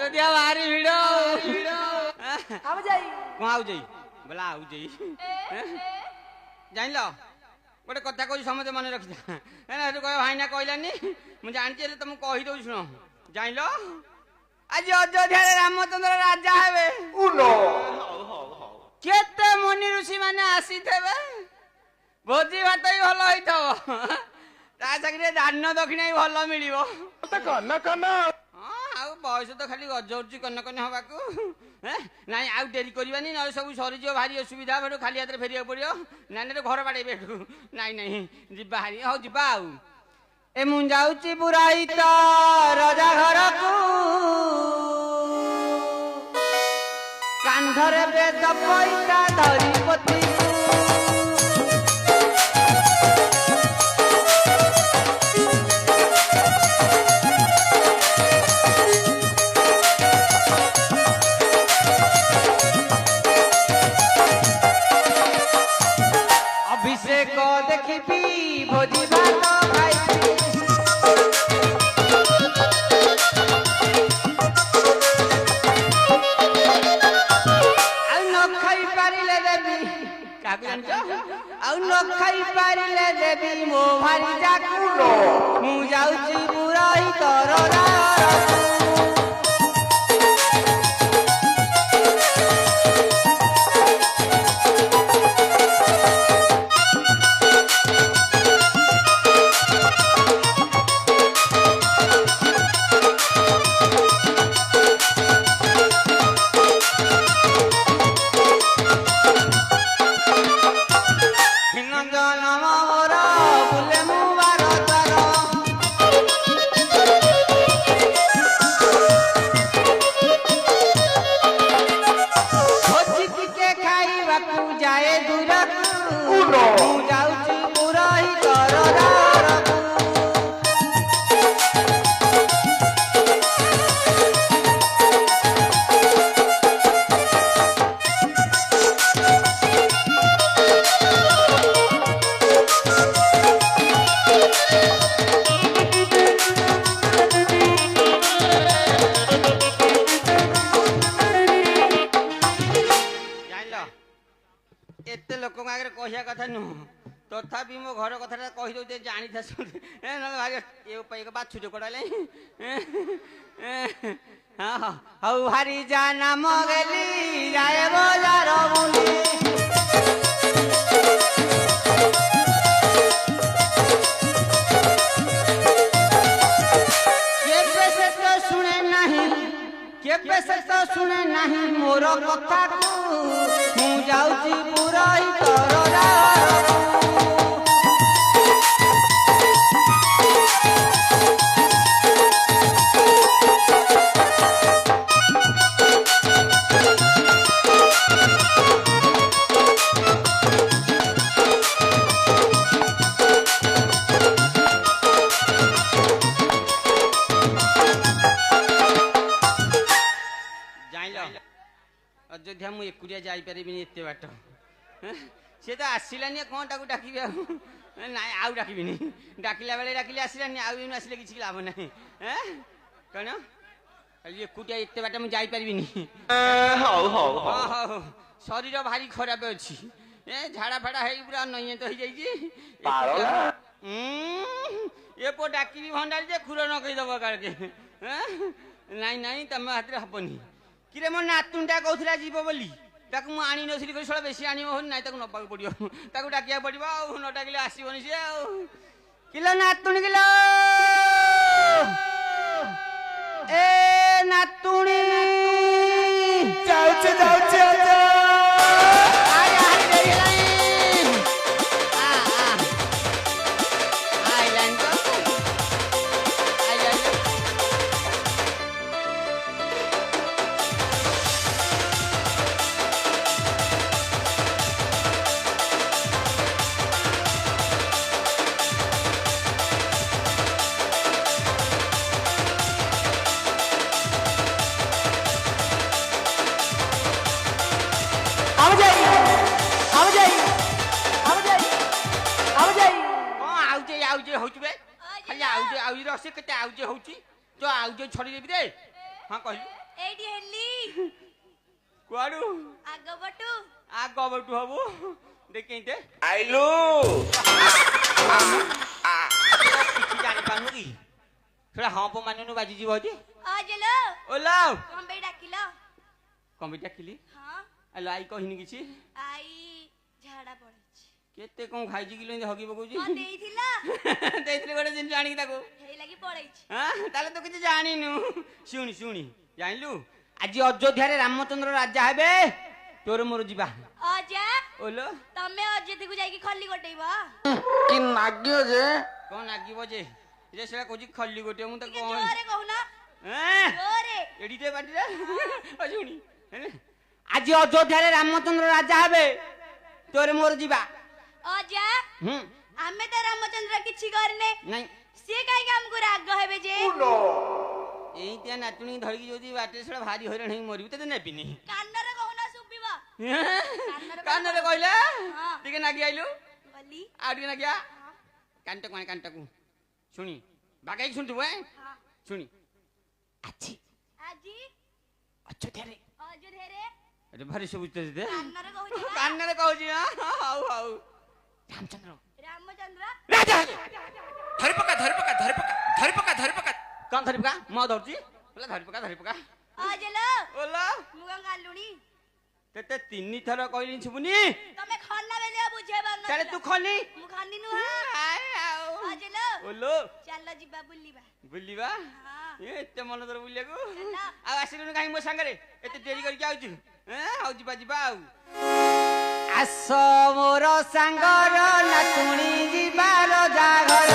अयोध्या भारी भिड़ आउ जाई कौन आउ जाई बोला आउ जाई जान लो गोटे कथा कह समझे मन रखी कह भाईना कहलानी मुझे जानती तुम कही दो शुण जान लो आज अयोध्या रामचंद्र राजा हे केते मुनि ऋषि माने आसी भोजी भात भी भल होता दान दक्षिणा भी भल मिल बयस तो खाली गजौर कन कन हवा ना आउ डेरी करवानी ना सब सरीज भारी असुविधा बेटू खाली हाथ फेरिया पड़ो ना घर बाड़े बेटू नाई नहीं जीवा हारी हाँ जीवा आउ ए मु जाऊची पुराहित राजा घर को कांधरे बेद पैसा धरी पति अभिषेक देखी भोजी भात खाई खाई पारे देवी मो भारी जाकुलो मु जाउची पुराहित राजा एते लोक आगे कहया कथा नुह तथापि मो घर कथा कही दे जानी था बाछु चोकड़े हाँ हौ भारी जाना मगेली जाए बजार बुली केबे से तो सुने नहीं मोर कथा को मु जाउची पुराहित राजा अयोध्या मु एकुटिया जाई परिबिनी एते बाट से तो आसिलानी कौन ताकू डाकी ना आउ डाकिबिनी डाकिला बेले डाकिले आसिलानी आउ आसिले किछि लाभ नाही कौन एकुटिया एते बाट मु जाई परिबिनी शरीर भारी खराब अछि झाड़ा फाड़ा हेई पूरा नई तो हो जाई ये पो डाकी भंडारी जे खुर न कहि दबो काल के नाई नाई तम हाथ रे हबनी किरे मो नातुंटा कहूला जीव बोली ताकू मु आनी नसली कर सळा बेसी आनी हो नाई ताकू नबा पड़ियो ताकू डाकिया पड़िबो आ न डाकिले आसीबोनी से आ किलो नातुणी किलो ए नातुणी जाउचे जाउचे ଏଇଠି ହେଲି କୁଆଡୁ ଆଗ ପଟୁ ଆଗ ବଟୁ ହବୁ ଦେଖେଇତେ ଆଇଲୁ କିଛି ଜାଣିପାରୁନୁ କି ସେଟା ହଁ ପୋ ମାନୁନୁ ବାଜିଯିବ ଏଠି ଅଜଲୋ ଓଲାଉ କଣ ପାଇଁ ଡାକିଲ କଣ ପାଇଁ ଡାକିଲି ହଁ ଆଲୋ ଆଇ କହିନି କିଛି ଆଇ ଝାଡା ପଡିଛି କେତେ କଣ ଖାଇଛି କିଲୋ ଏମିତି ହଗି ପକଉଛି କଣ ଦେଇଥିଲ ଦେଇଥିଲି ଗୋଟେ ଜିନିଷ ଆଣିକି ତାକୁ ହେଇ ଲାଗି ପଳେଇଛି ତାହେଲେ ତୁ କିଛି ଜାଣିନୁ ଶୁଣି ଶୁଣି ଜାଣିଲୁ ଆଜି ଅଯୋଧ୍ୟାରେ ରାମଚନ୍ଦ୍ର ରାଜା ହେବେ ତୋର ମୋର ଯିବା ଅଜା ଓଲୋ ତମେ ଅଯୋଧ୍ୟାକୁ ଯାଇକି ଖଲି ଗୋଟେଇବ କି ନାଗ୍ୟ ଯେ କଣ ଲାଗିବ ଯେ ସେଟା କହୁଛି ଖଲି ଗୋଟେ ମୁଁ ତାକୁ ଟିକେ କଣ ଜୋରେ କହୁନ ଜୋରେ ଏଡିଟେ ପାଟିରେ ଶୁଣି ଆଜି ଅଯୋଧ୍ୟାରେ ରାମଚନ୍ଦ୍ର ରାଜା ହେବେ ତୋର ମୋର ଯିବା ଅଜା ହୁଁ ଆମେ ତ ରାମଚନ୍ଦ୍ର କିଛି କରିନେ ନାଇଁ ସିଏ କାହିଁକି ଆମକୁ ରାଗ ହେବେ ଯେ ଏଇତିଆ ନାତୁଣୀ ଧରିକି ଯଦି ବାଟରେ ସେଟା ଭାରି ହଇରାଣ ହେଇକି ମରିବୁ ତତେ ନେବିନି କାନରେ କହୁନ ଶୁଭିବ କାନରେ କହିଲା ହଁ। ଟିକେ ନାଗି ଆଇଲୁ ଗଲି ଆଉ ଟିକେ ନାଗିଆ କାନଟାକୁ ଶୁଣି ବାଗାଇକି ଶୁଣିଥିବୁ ଶୁଣି ଆଜି ଆଜି ଅଯୋଧ୍ୟାରେ ଅଯୋଧ୍ୟାରେ ଆରେ ଭାରି ସବୁ କାନରେ କହୁଛି ବା। କାନରେ କହୁଛି ହଉ ହଉ ରାମଚନ୍ଦ୍ର ରାମଚନ୍ଦ୍ର ରାଜା ଧରି ପକା ଧରି ପକା ଧରି ପକା ଧରି ପକା ଧରି ପକା କଣ ଧରି ପକା ମୁଁ ଧରୁଛି ଧରି ପକା ଅଜଲୋ ଓଲା ମୁଁ କଣ କାଲୁଣି ତେତେ 3 ଥର କହିଲି ଶୁଭୁନି ତମେ ଖନା ବେଲିଆ ବୁଝେଇ ତାହେଲେ ପାରୁନ ତୁ ଖଲି ମୁଁ ଖାନି ନୁହଁ ଅଜଲୋ ଓଲୋ ଚାଲ ଯିବା ବୁଲିବା ବୁଲିବା ହଁ ଏତେ ମନ ତୋର ବୁଲିବାକୁ ଚାଲ। ଆଉ ଆସିଲୁନି କାହିଁ ମୋ ସାଙ୍ଗରେ ଏତେ ଡେରି କରିକି ଆଉଛୁ ଆଉ ଯିବା ଆଉ ଆସ ମୋର ସାଙ୍ଗର ନାତୁଣୀ ଯିବାର ଜାଗର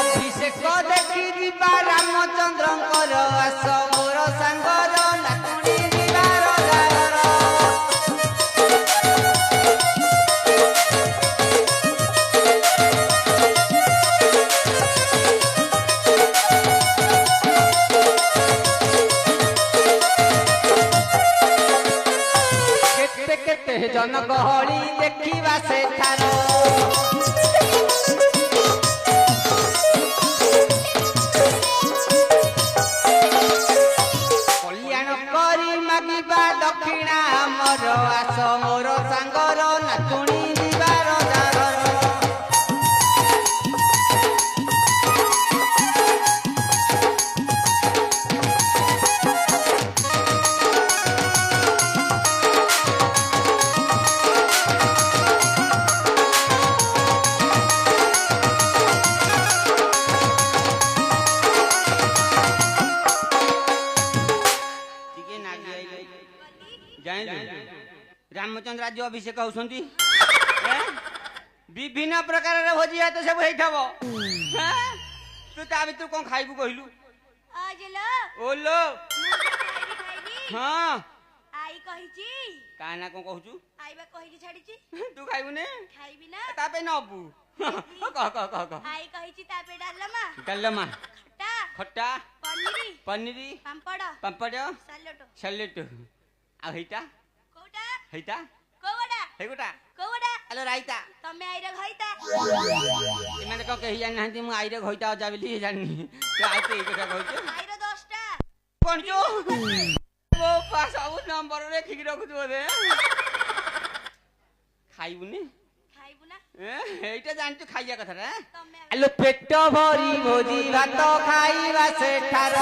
ଅଭିଷେକ ଦେଖି ଯିବା ରାମଚନ୍ଦ୍ରଙ୍କର ଆସ ମୋର ସାଙ୍ଗର ନାତୁଣୀ ଯିବାର ଜାଗର କେତେ ଜନ ଗହଳି ଦେଖିବା ସେଠାର କଲ୍ୟାଣ କରି ମାଗିବା ଦକ୍ଷିଣା ଆମର ଆସ ମୋର ସାଙ୍ଗର ନାତୁଣୀ ଯିବାର ଜାଗର ରାମଚନ୍ଦ୍ର ଆଜି ଅଭିଷେକ ହଉଛନ୍ତି ବିଭିନ୍ନ ପ୍ରକାରର ଭୋଜି ଭାତ ସବୁ ହେଇଥିବ ତୁ ତା ଭିତରୁ କଣ ଖାଇବୁ କହିଲୁ ଅଜଲୋ ଓଲୋ ଖାଇବି ହଁ ଆଇ କହିଛି କା ନା କଣ କହୁଛୁ ଆଇବା କହିକି ଛାଡିଛି ତୁ ଖାଇବୁନି ଖାଇବି ନା ତା ପାଇଁ ନବୁ କହ ଆଇ କହିଛି ତା ପାଇଁ ଡାଲମା ଡାଲମା ଖଟା ଖଟା ପନିରି ପନିରି ପାମ୍ପଡ଼ ସାଲେଟ ଆଉ ହେଇଟା କୋଉଟା ହେଇଗୋଟା କୋଉଟା ଆଲୋ ରାଇତା ତମେ ଆଇର ଘଇତା ଏମାନେ କଣ କେହି ଜାଣିନାହାନ୍ତି ମୁଁ ଆଇରେ ଘଇତା ଅଜା ବୋଲି ଜାଣିନି ତୁ ଆଇତେ ଏଇ କଥା କହୁଛୁ ଆଇର 10ଟା କଣ ସବୁ ନମ୍ବର ଲେଖିକି ରଖୁଛୁ ବୋଧେ ଖାଇବୁନି ନା এইটা জানতো খাইয়া কথাটা ତମେ আলো পেট ভরি ভোজি ভাত খাইবা সেঠার